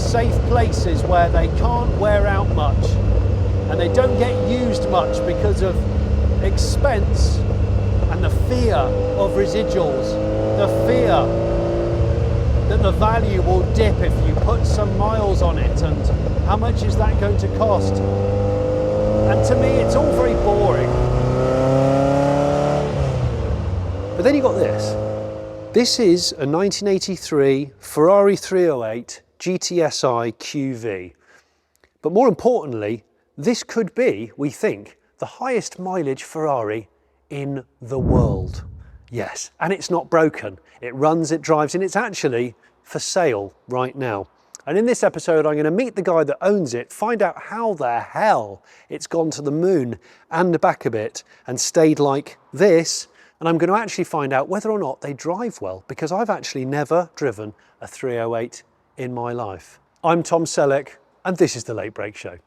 safe places where they can't wear out much and they don't get used much because of expense and the fear of residuals, the fear that the value will dip if you put some miles on it, and how much is that going to cost? And to me, it's all very boring. But then you got this. This is a 1983 Ferrari 308 GTS QV. But more importantly, this could be, we think, the highest mileage Ferrari in the world. Yes, and it's not broken. It runs, it drives, and it's actually for sale right now. And in this episode, I'm going to meet the guy that owns it, find out how the hell it's gone to the moon and back a bit and stayed like this. And I'm going to actually find out whether or not they drive well, because I've actually never driven a 308 in my life. I'm Tom Selleck, and this is The Late Break Show.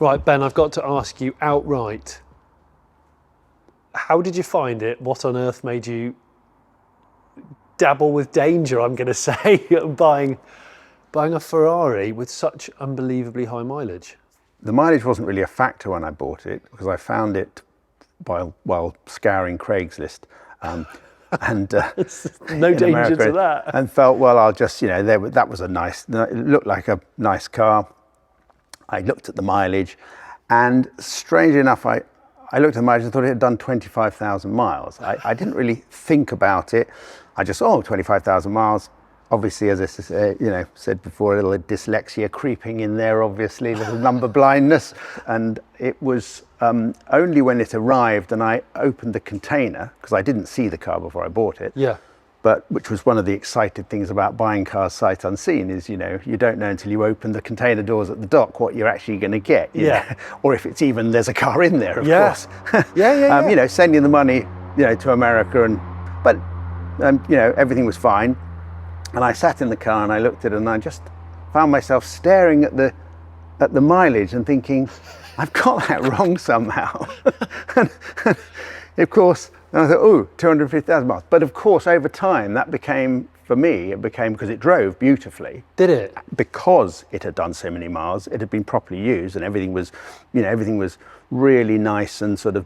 Right, Ben, I've got to ask you outright, how did you find it? What on earth made you dabble with danger, I'm going to say, buying a Ferrari with such unbelievably high mileage? The mileage wasn't really a factor when I bought it, because I found it while scouring Craigslist. And no danger to that. And felt, well, I'll just, that was it looked like a nice car. I looked at the mileage, and strangely enough, I looked at the mileage and thought it had done 25,000 miles. I didn't really think about it. I just, 25,000 miles. Obviously, as I said before, a little dyslexia creeping in there, obviously, a little number blindness. And it was only when it arrived and I opened the container, because I didn't see the car before I bought it. Yeah. But which was one of the exciting things about buying cars sight unseen is, you don't know until you open the container doors at the dock what you're actually going to get. You know? Or if it's even, there's a car in there, of course. Sending the money, to America, but everything was fine. And I sat in the car and I looked at it and I just found myself staring at the mileage and thinking, I've got that wrong somehow. and of course, and I thought, 250,000 miles. But of course, over time, that became, for me, because it drove beautifully. Did it? Because it had done so many miles, it had been properly used, and everything was really nice and sort of,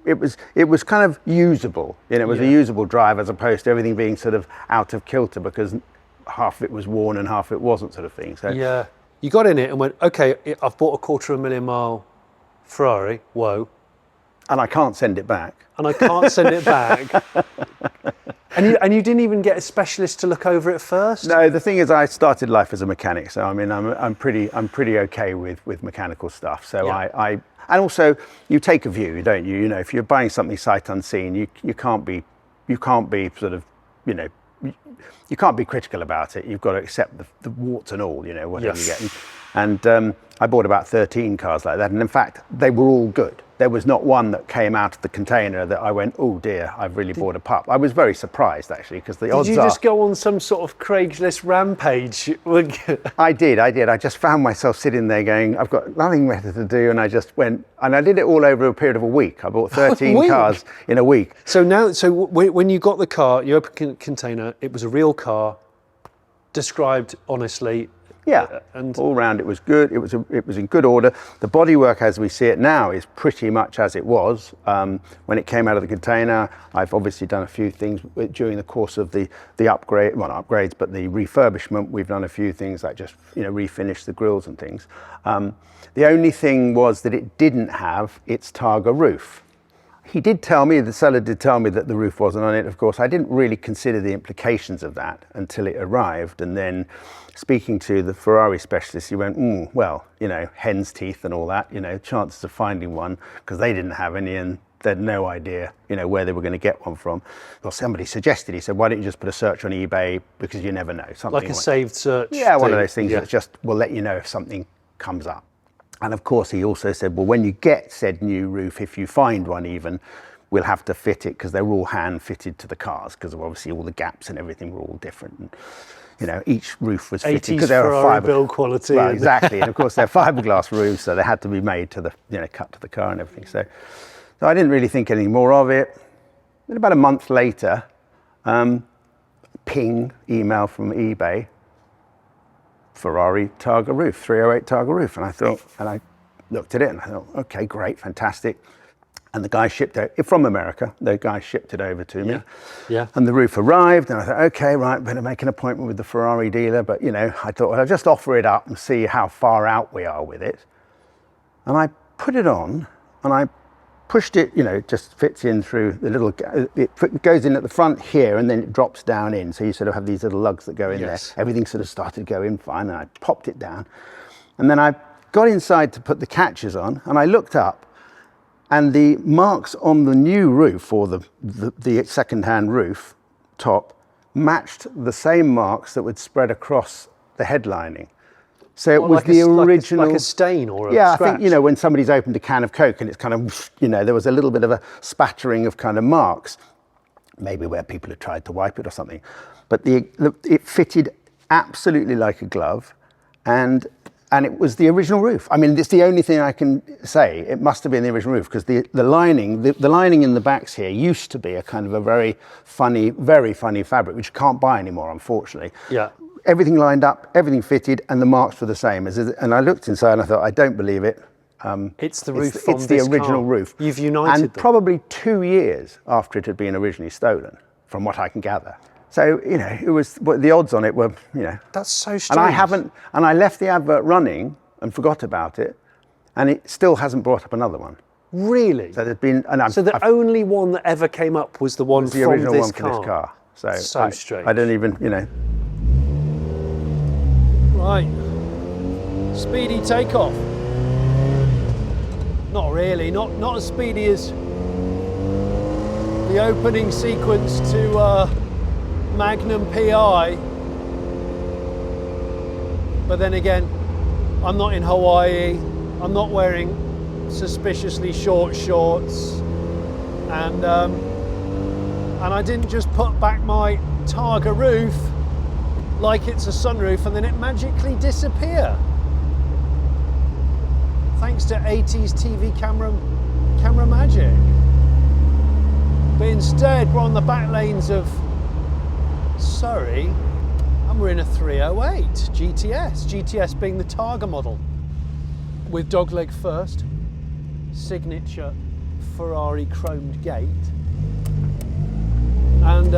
it was kind of usable. It was a usable drive, as opposed to everything being sort of out of kilter because half of it was worn and half of it wasn't, sort of thing. So yeah, you got in it and went, okay, I've bought a 250,000 mile Ferrari. Whoa. And I can't send it back. And you didn't even get a specialist to look over it first? No, the thing is, I started life as a mechanic, so I mean, I'm pretty okay with mechanical stuff. So and also you take a view, don't you? If you're buying something sight unseen, you can't be sort of, you can't be critical about it. You've got to accept the warts and all, whatever you get. And I bought about 13 cars like that, and in fact, they were all good. There was not one that came out of the container that I went, oh dear, I've really bought a pup. I was very surprised, actually, because the odds are... Did you just go on some sort of Craigslist rampage? I did. I just found myself sitting there going, I've got nothing better to do, and I just went, and I did it all over a period of a week. I bought 13 cars in a week. So when you got the car, you opened the container, it was a real car, described honestly. Yeah, and all round it was good. It was in good order. The bodywork as we see it now is pretty much as it was when it came out of the container. I've obviously done a few things during the course of the upgrade, well, not upgrades, but the refurbishment. We've done a few things like just refinish the grills and things. The only thing was that it didn't have its Targa roof. The seller did tell me that the roof wasn't on it. Of course, I didn't really consider the implications of that until it arrived. And then speaking to the Ferrari specialist, he went, well, hen's teeth and all that, chances of finding one, because they didn't have any and they had no idea, where they were going to get one from. Well, somebody suggested, he said, why don't you just put a search on eBay, because you never know. Something like a saved search. Yeah, one of those things that just will let you know if something comes up. And of course, he also said, well, when you get said new roof, if you find one even, we'll have to fit it because they're all hand fitted to the cars because obviously all the gaps and everything were all different. And, you know, each roof was fitted because they were Ferrari build quality. Well, exactly. And of course, they're fiberglass roofs, so they had to be made to the, you know, cut to the car and everything. So I didn't really think any more of it. Then about a month later, ping email from eBay, Ferrari Targa roof, 308 Targa roof. And I thought, and I looked at it and I thought, okay, great, fantastic. And the guy shipped it from America. The guy shipped it over to me. Yeah. And the roof arrived, and I thought, okay, right, better make an appointment with the Ferrari dealer. But you know, I thought, well, I'll just offer it up and see how far out we are with it. And I put it on, and I pushed it. You know, it just fits in through the little. It goes in at the front here, and then it drops down in. So you sort of have these little lugs that go in there. Everything sort of started to go in fine, and I popped it down, and then I got inside to put the catches on, and I looked up. And the marks on the new roof, or the second-hand roof top, matched the same marks that would spread across the headlining. So it was like the original... Like a stain or a scratch. scratch. I think, you know, when somebody's opened a can of Coke and it's kind of, you know, there was a little bit of a spattering of kind of marks, maybe where people had tried to wipe it or something. But it fitted absolutely like a glove, and it was the original roof. I mean, it's the only thing I can say. It must have been the original roof because the lining in the backs here used to be a kind of a very funny fabric, which you can't buy anymore, unfortunately. Yeah. Everything lined up, everything fitted, and the marks were the same. And I looked inside and I thought, I don't believe it. It's the roof It's the original roof. You've united and them. Probably 2 years after it had been originally stolen, from what I can gather. So, you know, it was, the odds on it were, you know. That's so strange. And I left the advert running and forgot about it, and it still hasn't brought up another one. Really? So there's been, so the only one that ever came up was the one was the from original this one for this car. So strange. I don't even, you know. Right, speedy takeoff. Not really, not as speedy as the opening sequence to Magnum P.I. But then again, I'm not in Hawaii, I'm not wearing suspiciously short shorts, and I didn't just put back my Targa roof like it's a sunroof and then it magically disappear. Thanks to 80s TV camera magic. But instead we're on the back lanes of Surrey and we're in a 308 GTS being the Targa model, with dogleg first, signature Ferrari chromed gate, and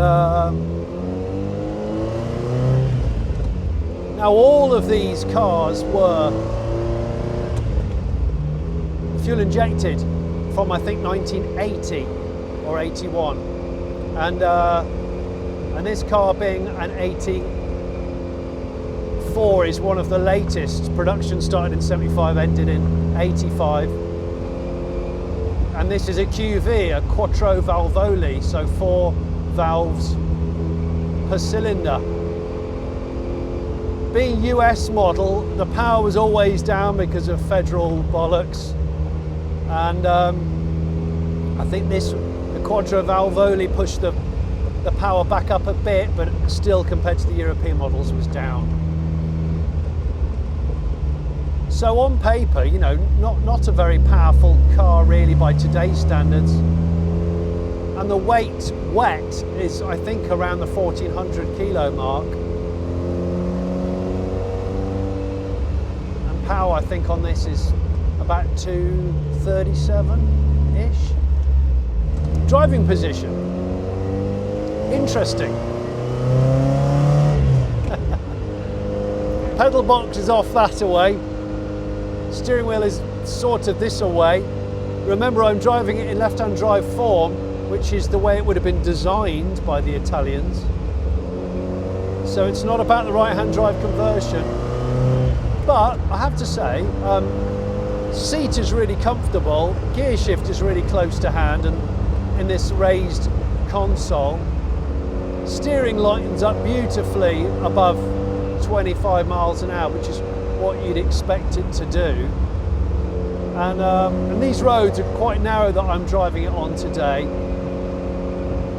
now all of these cars were fuel injected from I think 1980 or 81, and this car being an 84 is one of the latest. Production started in 75, ended in 85, and this is a QV, a Quattro Valvoli, so 4 valves per cylinder. Being US model, the power was always down because of federal bollocks, and I think the Quattro Valvoli pushed the power back up a bit, but still compared to the European models was down. So on paper, you know, not a very powerful car really by today's standards, and the weight wet is I think around the 1400 kilo mark. Power I think on this is about 237-ish. Driving position, interesting. Pedal box is off that away, steering wheel is sort of this away. Remember, I'm driving it in left-hand drive form, which is the way it would have been designed by the Italians, so it's not about the right-hand drive conversion. But I have to say, seat is really comfortable, gear shift is really close to hand, and in this raised console, steering lightens up beautifully above 25 miles an hour, which is what you'd expect it to do. And these roads are quite narrow that I'm driving it on today,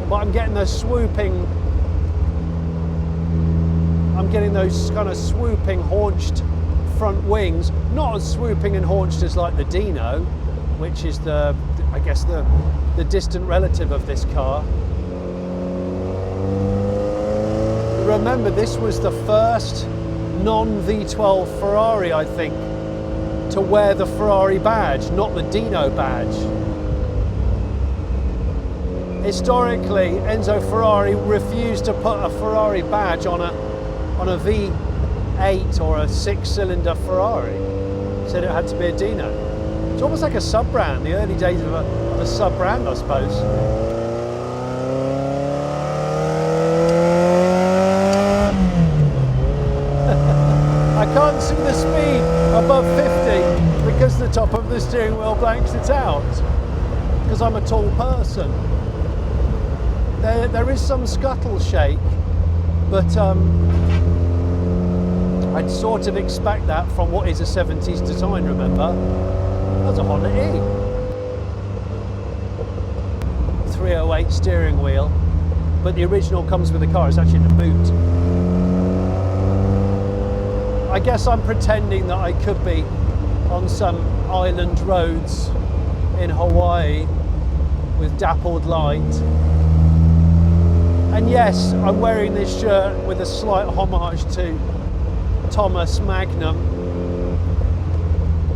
but I'm getting those kind of swooping haunched front wings, not as swooping and haunched as like the Dino, which is I guess the distant relative of this car. Remember, this was the first non-V12 Ferrari, I think, to wear the Ferrari badge, not the Dino badge. Historically, Enzo Ferrari refused to put a Ferrari badge on a V8 or a 6-cylinder Ferrari. Said it had to be a Dino. It's almost like a sub-brand, the early days of a sub-brand, I suppose. I can't see the speed above 50 because the top of the steering wheel blanks it out, because I'm a tall person. There is some scuttle shake, but I'd sort of expect that from what is a 70s design, remember? That's a Honda E. 308 steering wheel, but the original comes with the car, it's actually in the boot. I guess I'm pretending that I could be on some island roads in Hawaii with dappled light. And yes, I'm wearing this shirt with a slight homage to Thomas Magnum,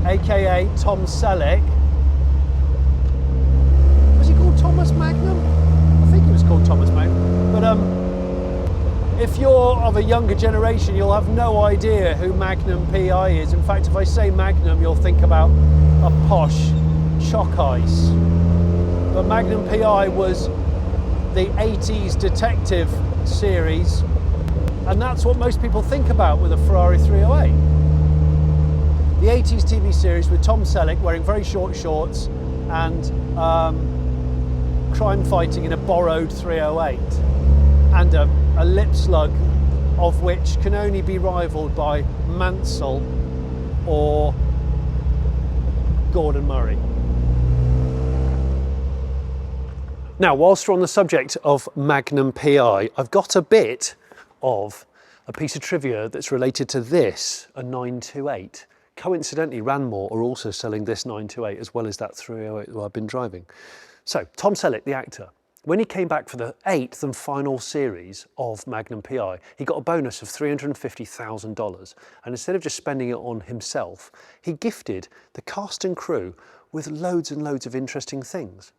aka Tom Selleck. Was he called Thomas Magnum? I think he was called Thomas Magnum. But if you're of a younger generation, you'll have no idea who Magnum P.I. is. In fact, if I say Magnum, you'll think about a posh chalk ice. But Magnum P.I. was the 80s detective series, and that's what most people think about with a Ferrari 308. The 80s TV series with Tom Selleck wearing very short shorts and crime fighting in a borrowed 308, and a lip slug of which can only be rivaled by Mansell or Gordon Murray. Now, whilst we're on the subject of Magnum P.I, I've got a bit of a piece of trivia that's related to this, a 928. Coincidentally, Ranmore are also selling this 928 as well as that 308 that I've been driving. So, Tom Selleck, the actor, when he came back for the 8th and final series of Magnum P.I, he got a bonus of $350,000. And instead of just spending it on himself, he gifted the cast and crew with loads and loads of interesting things.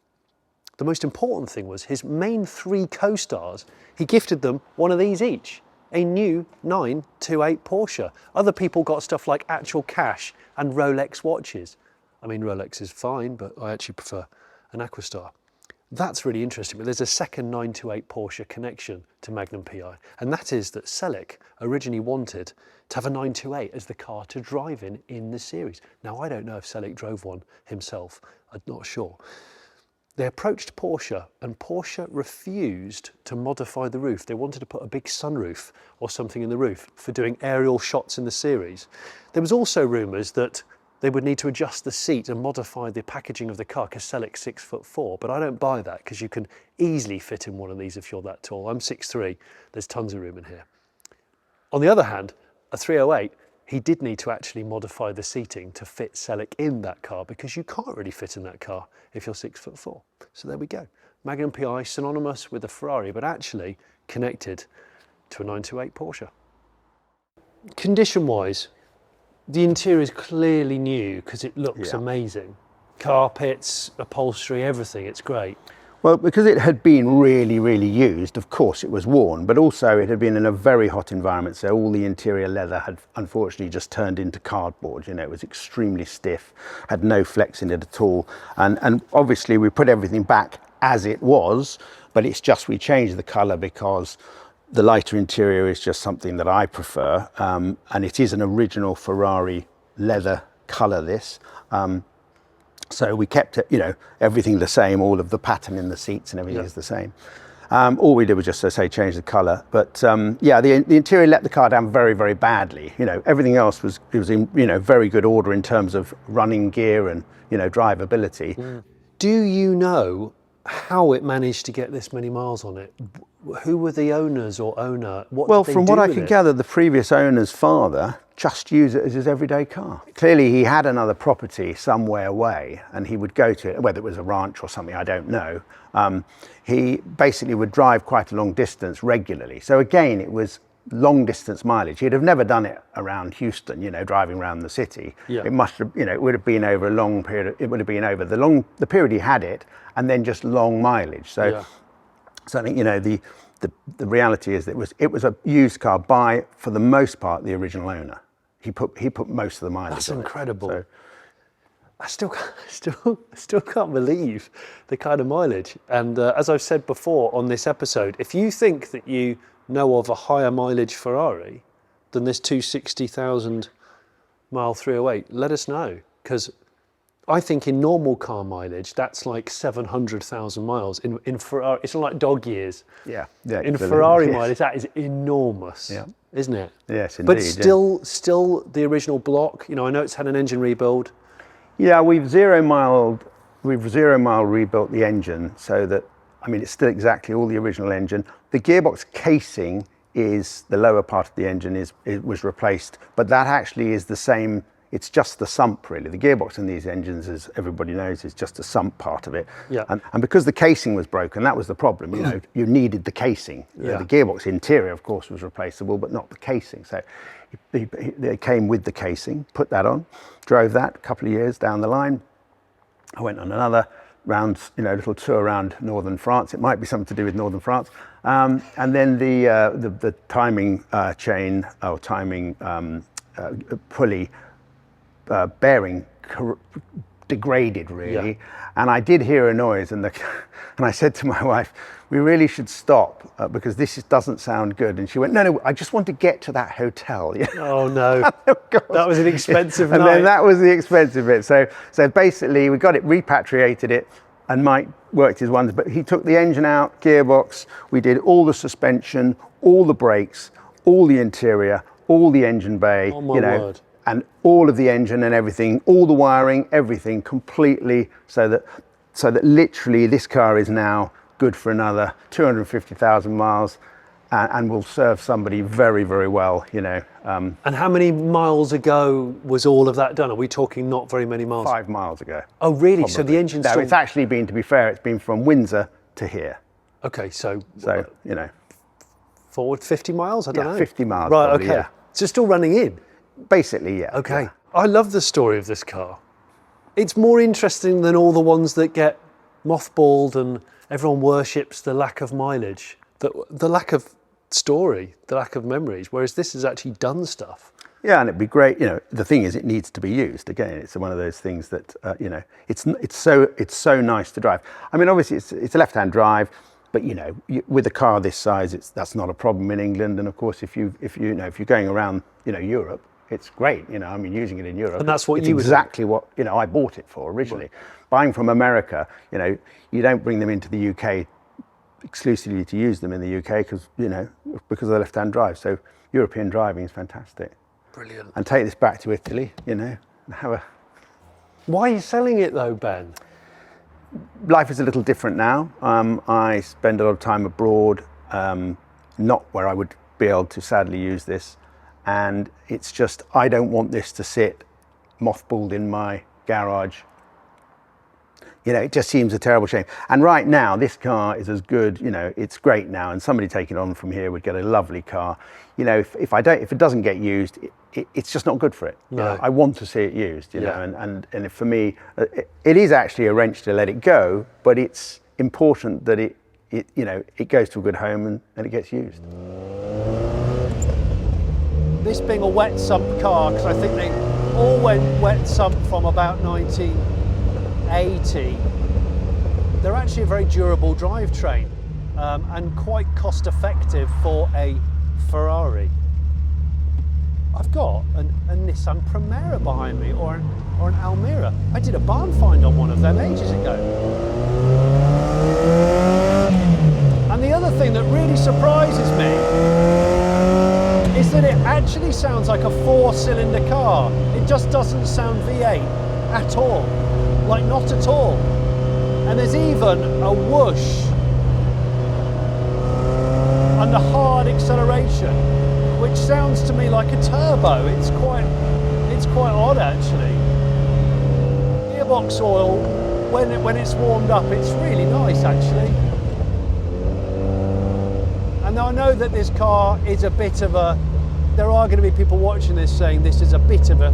The most important thing was his main 3 co-stars, he gifted them one of these each, a new 928 Porsche. Other people got stuff like actual cash and Rolex watches. I mean, Rolex is fine, but I actually prefer an Aquastar. That's really interesting, but there's a second 928 Porsche connection to Magnum P.I, and that is that Selleck originally wanted to have a 928 as the car to drive in the series. Now, I don't know if Selleck drove one himself, I'm not sure. They approached Porsche, and Porsche refused to modify the roof. They wanted to put a big sunroof or something in the roof for doing aerial shots in the series. There was also rumours that they would need to adjust the seat and modify the packaging of the car because Selleck's 6'4", but I don't buy that because you can easily fit in one of these if you're that tall. I'm 6'3", there's tons of room in here. On the other hand, a 308, he did need to actually modify the seating to fit Selleck in that car because you can't really fit in that car if you're 6'4". So there we go. Magnum P.I, synonymous with a Ferrari, but actually connected to a 928 Porsche. Condition-wise, the interior is clearly new because it looks amazing. Carpets, upholstery, everything, it's great. Well, because it had been really, really used, of course it was worn, but also it had been in a very hot environment, so all the interior leather had unfortunately just turned into cardboard. You know, it was extremely stiff, had no flex in it at all, and obviously we put everything back as it was, but it's just we changed the colour because the lighter interior is just something that I prefer, and it is an original Ferrari leather colour, this. So we kept it, you know, everything the same, all of the pattern in the seats and everything is the same. All we did was just, say, change the colour. But yeah, the interior let the car down very, very badly. You know, everything else was in, you know, very good order in terms of running gear and, you know, drivability. Do you know how it managed to get this many miles on it? Who were the owners or owner? Well, from what I could gather, the previous owner's father just used it as his everyday car. Clearly, he had another property somewhere away, and he would go to it, whether it was a ranch or something, I don't know. He basically would drive quite a long distance regularly. So again, it was long distance mileage. He'd have never done it around Houston, you know, driving around the city. Yeah. It must have, you know, it would have been over a long period. It would have been over the period he had it, and then just long mileage. So, Yeah. so I think, you know, the reality is that it was a used car by, for the most part, the original owner. He put most of the mileage. That's on incredible. It, so. I still can't believe the kind of mileage. And as I've said before on this episode, if you think that you know of a higher mileage Ferrari than this 260,000 mile 308, let us know, because I think in normal car mileage that's like 700,000 miles. In Ferrari, it's like dog years. Yeah. In Ferrari mileage, that is enormous. Yeah. Isn't it? Yes, indeed. But still the original block. You know, I know it's had an engine rebuild. Yeah, we've zero mile rebuilt the engine, so that, I mean, it's still exactly all the original engine. The gearbox casing is the lower part of the engine was replaced, but that actually is the same. It's just the sump, really. The gearbox in these engines, as everybody knows, is just a sump part of it. Yeah. And because the casing was broken, that was the problem. You know, you needed the casing. Yeah. The gearbox interior, of course, was replaceable, but not the casing. So they came with the casing, put that on, drove that a couple of years down the line. I went on another round, you know, little tour around northern France. It might be something to do with northern France. And then the timing chain or timing pulley bearing degraded, really. Yeah. And I did hear a noise, and I said to my wife, we really should stop because this doesn't sound good. And she went, no, I just want to get to that hotel. Oh no, that was an expensive and night. then that was the expensive bit. So basically we got it, repatriated it, and Mike worked his wonders, but he took the engine out, gearbox, we did all the suspension, all the brakes, all the interior, all the engine bay, Oh my word. and all of the engine and everything, all the wiring, everything completely, so that literally this car is now good for another 250,000 miles and will serve somebody very, very well, you know. And how many miles ago was all of that done? Are we talking not very many miles? 5 miles ago. Oh really? Probably. So the engine's No, still... it's actually been, to be fair, it's been from Windsor to here. Okay, so you know. forward 50 miles? I don't know. 50 miles. Right, probably, okay. yeah. So it's still running in? Basically, yeah. Okay. Yeah. I love the story of this car. It's more interesting than all the ones that get mothballed and everyone worships the lack of mileage, the lack of story, the lack of memories, whereas this has actually done stuff. Yeah, and it'd be great. You know, the thing is, it needs to be used. Again, it's one of those things that you know, it's so nice to drive. I mean, obviously, it's a left-hand drive, but you know, with a car this size, that's not a problem in England. And of course, if you're going around, you know, Europe, it's great. You know, I mean, using it in Europe, and that's what it's exactly what, you know, I bought it for originally. Right. Buying from America, you know, you don't bring them into the UK exclusively to use them in the UK because of the left-hand drive. So European driving is fantastic. Brilliant. And take this back to Italy, you know, Why are you selling it though, Ben? Life is a little different now. I spend a lot of time abroad, not where I would be able to sadly use this. And it's just, I don't want this to sit mothballed in my garage. You know, it just seems a terrible shame. And right now, this car is as good, you know, it's great now. And somebody taking it on from here would get a lovely car. You know, if it doesn't get used, it's just not good for it. No. You know, I want to see it used, you know, and for me, it is actually a wrench to let it go, but it's important that it goes to a good home and it gets used. This being a wet sump car, because I think they all went wet sump from about 1980, they're actually a very durable drivetrain and quite cost effective for a Ferrari. I've got a Nissan Primera behind me, or an Almera. I did a barn find on one of them ages ago. And the other really surprises me is that it actually sounds like a 4-cylinder car. It just doesn't sound V8 at all, like not at all. And there's even a whoosh under hard acceleration, which sounds to me like a turbo. It's quite odd actually. Gearbox oil, when it's warmed up, it's really nice actually. And I know that this car is a bit of a, there are going to be people watching this saying this is a bit of a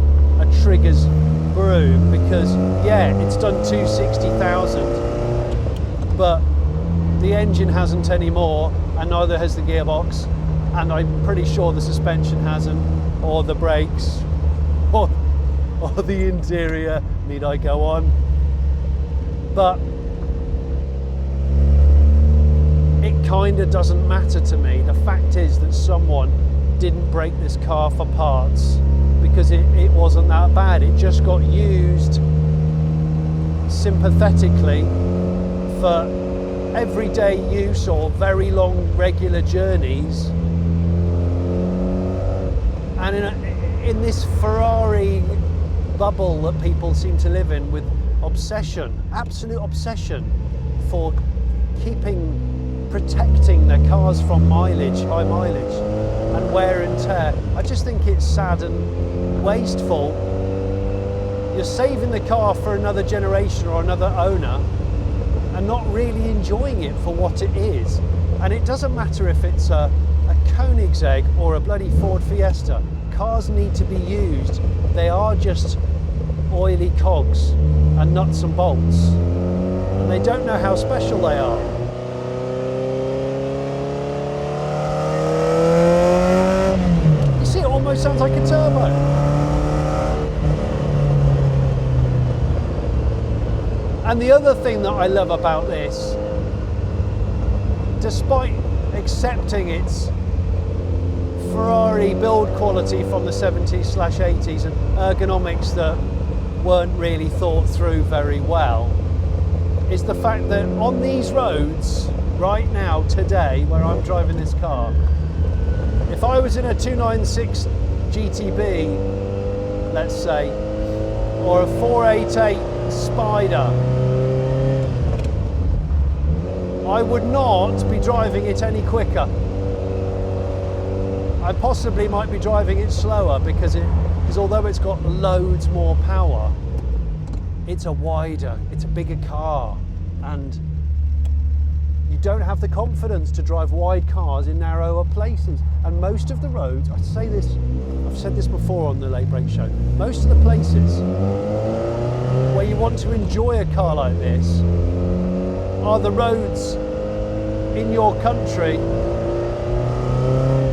triggers broom, because yeah, it's done 260,000, but the engine hasn't anymore, and neither has the gearbox, and I'm pretty sure the suspension hasn't, or the brakes, or the interior, need I go on? But it kind of doesn't matter to me. The fact is that someone didn't break this car for parts, because it wasn't that bad. It just got used sympathetically for everyday use or very long regular journeys. And in this Ferrari bubble that people seem to live in, with obsession, absolute obsession for protecting their cars from mileage, high mileage and wear and tear, I just think it's sad and wasteful. You're saving the car for another generation or another owner and not really enjoying it for what it is. And it doesn't matter if it's a Koenigsegg or a bloody Ford Fiesta. Cars need to be used. They are just oily cogs and nuts and bolts, and they don't know how special they are. You see, it almost sounds like a turbo. And the other thing that I love about this, despite accepting its Ferrari build quality from the 70s/80s and ergonomics that weren't really thought through very well, is the fact that on these roads right now, today, where I'm driving this car, if I was in a 296 GTB, let's say, or a 488 Spider, I would not be driving it any quicker. I possibly might be driving it slower, because although it's got loads more power, it's a bigger car, and you don't have the confidence to drive wide cars in narrower places. And most of the roads, I've said this before on the Late Break Show, most of the places where you want to enjoy a car like this are the roads in your country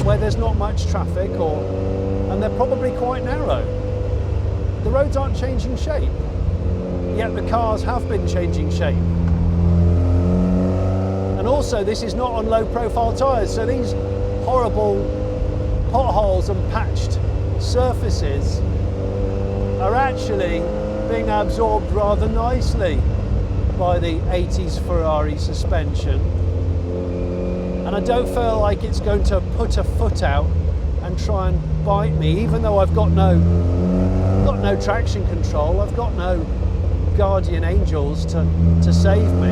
where there's not much traffic, and they're probably quite narrow. The roads aren't changing shape, yet the cars have been changing shape. And also, this is not on low profile tyres, so these horrible potholes and patched surfaces are actually being absorbed rather nicely by the 80s Ferrari suspension. And I don't feel like it's going to put a foot out and try and bite me, even though I've got no traction control, I've got no guardian angels to save me.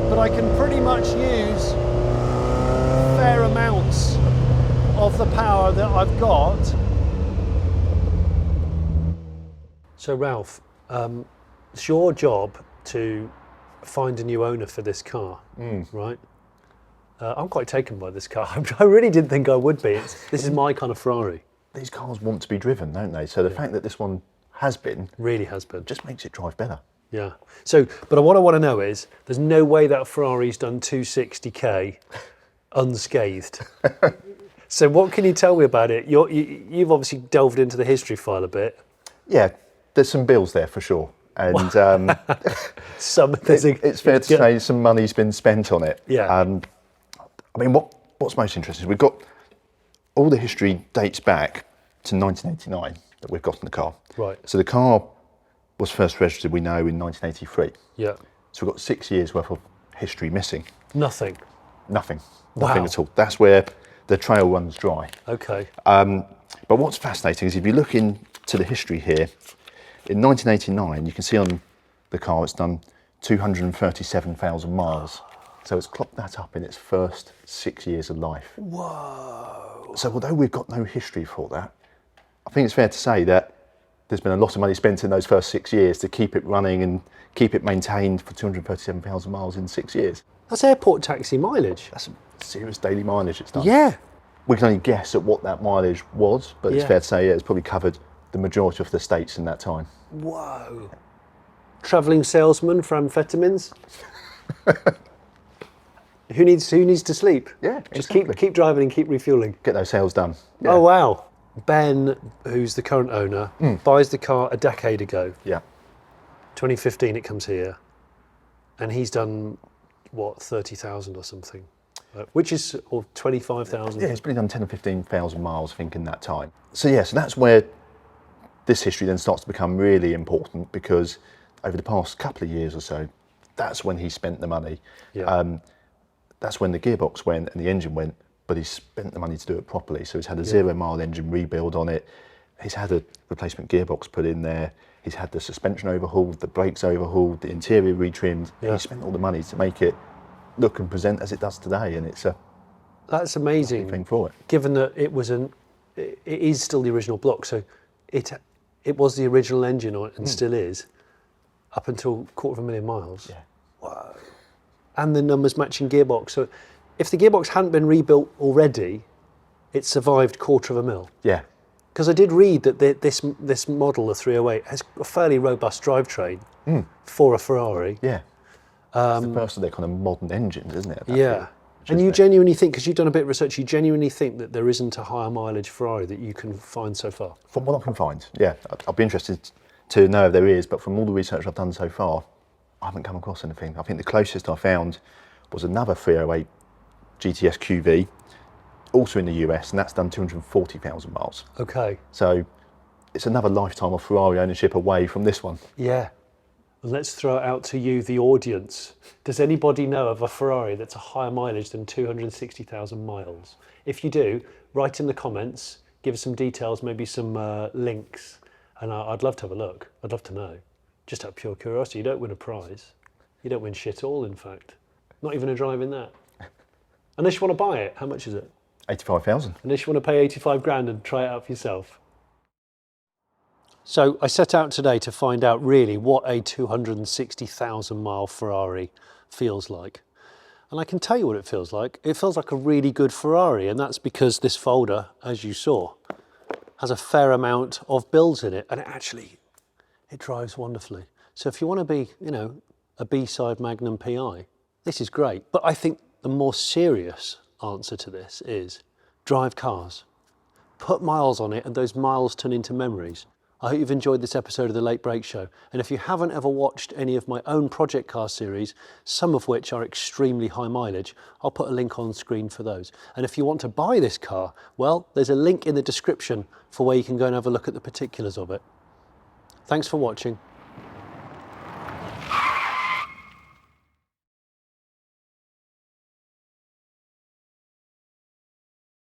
But I can pretty much use fair amounts of the power that I've got. So Ralph, it's your job to find a new owner for this car, right? I'm quite taken by this car. I really didn't think I would be. This is my kind of Ferrari. These cars want to be driven, don't they? So the fact that this one really has been, just makes it drive better. Yeah. So, but what I want to know is, there's no way that Ferrari's done 260k unscathed. So what can you tell me about it? You've obviously delved into the history file a bit. Yeah, there's some bills there for sure. And it's fair to say some money's been spent on it. Yeah. I mean, what's most interesting is we've got all the history dates back to 1989 that we've got in the car. Right. So the car was first registered, we know, in 1983. Yeah. So we've got 6 years worth of history missing. Nothing. Nothing. Wow. Nothing at all. That's where the trail runs dry. Okay. But what's fascinating is if you look into the history here, in 1989, you can see on the car it's done 237,000 miles. So it's clocked that up in its first 6 years of life. Whoa. So although we've got no history for that, I think it's fair to say that there's been a lot of money spent in those first 6 years to keep it running and keep it maintained for 237,000 miles in 6 years. That's airport taxi mileage. That's some serious daily mileage it's done. Yeah. We can only guess at what that mileage was, but it's fair to say it's probably covered the majority of the states in that time. Whoa. Travelling salesman for amphetamines? Who needs to sleep? Yeah, Just exactly. keep driving and keep refueling. Get those sales done. Yeah. Oh wow. Ben, who's the current owner, buys the car a decade ago. Yeah. 2015 it comes here. And he's done, what, 30,000 or something? Which is, or 25,000? Yeah, it's probably done 10 or 15,000 miles, I think, in that time. So yeah, so that's where this history then starts to become really important, because over the past couple of years or so, that's when he spent the money. Yeah. That's when the gearbox went and the engine went, but he spent the money to do it properly. So he's had a 0 mile engine rebuild on it. He's had a replacement gearbox put in there. He's had the suspension overhauled, the brakes overhauled, the interior retrimmed. Yeah. He spent all the money to make it look and present as it does today, and it's a That's amazing. thing for it. Given that it is still the original block, so it was the original engine on it and still is, up until 250,000 miles. Yeah. Wow. And the numbers matching gearbox. So if the gearbox hadn't been rebuilt already, it survived 250,000. Yeah. Because I did read that this model, the 308, has a fairly robust drivetrain for a Ferrari. Yeah. It's the first of their kind of modern engines, isn't it? at that Yeah. point, which And is you the- genuinely think, because you've done a bit of research, you genuinely think that there isn't a higher mileage Ferrari that you can find so far? From what I can find, yeah. I'll be interested to know if there is, but from all the research I've done so far, I haven't come across anything. I think the closest I found was another 308 GTS QV, also in the US, and that's done 240,000 miles. Okay. So it's another lifetime of Ferrari ownership away from this one. Yeah. And let's throw it out to you, the audience. Does anybody know of a Ferrari that's a higher mileage than 260,000 miles? If you do, write in the comments, give us some details, maybe some links, and I'd love to have a look. I'd love to know. Just out of pure curiosity. You don't win a prize. You don't win shit all, in fact. Not even a drive in that. Unless you want to buy it. How much is it? 85,000. Unless you want to pay 85 grand and try it out for yourself. So I set out today to find out really what a 260,000 mile Ferrari feels like. And I can tell you what it feels like. It feels like a really good Ferrari, and that's because this folder, as you saw, has a fair amount of builds in it, and it drives wonderfully. So if you want to be, a B-side Magnum PI, this is great. But I think the more serious answer to this is drive cars. Put miles on it, and those miles turn into memories. I hope you've enjoyed this episode of The Late Break Show. And if you haven't ever watched any of my own project car series, some of which are extremely high mileage, I'll put a link on screen for those. And if you want to buy this car, well, there's a link in the description for where you can go and have a look at the particulars of it. Thanks for watching.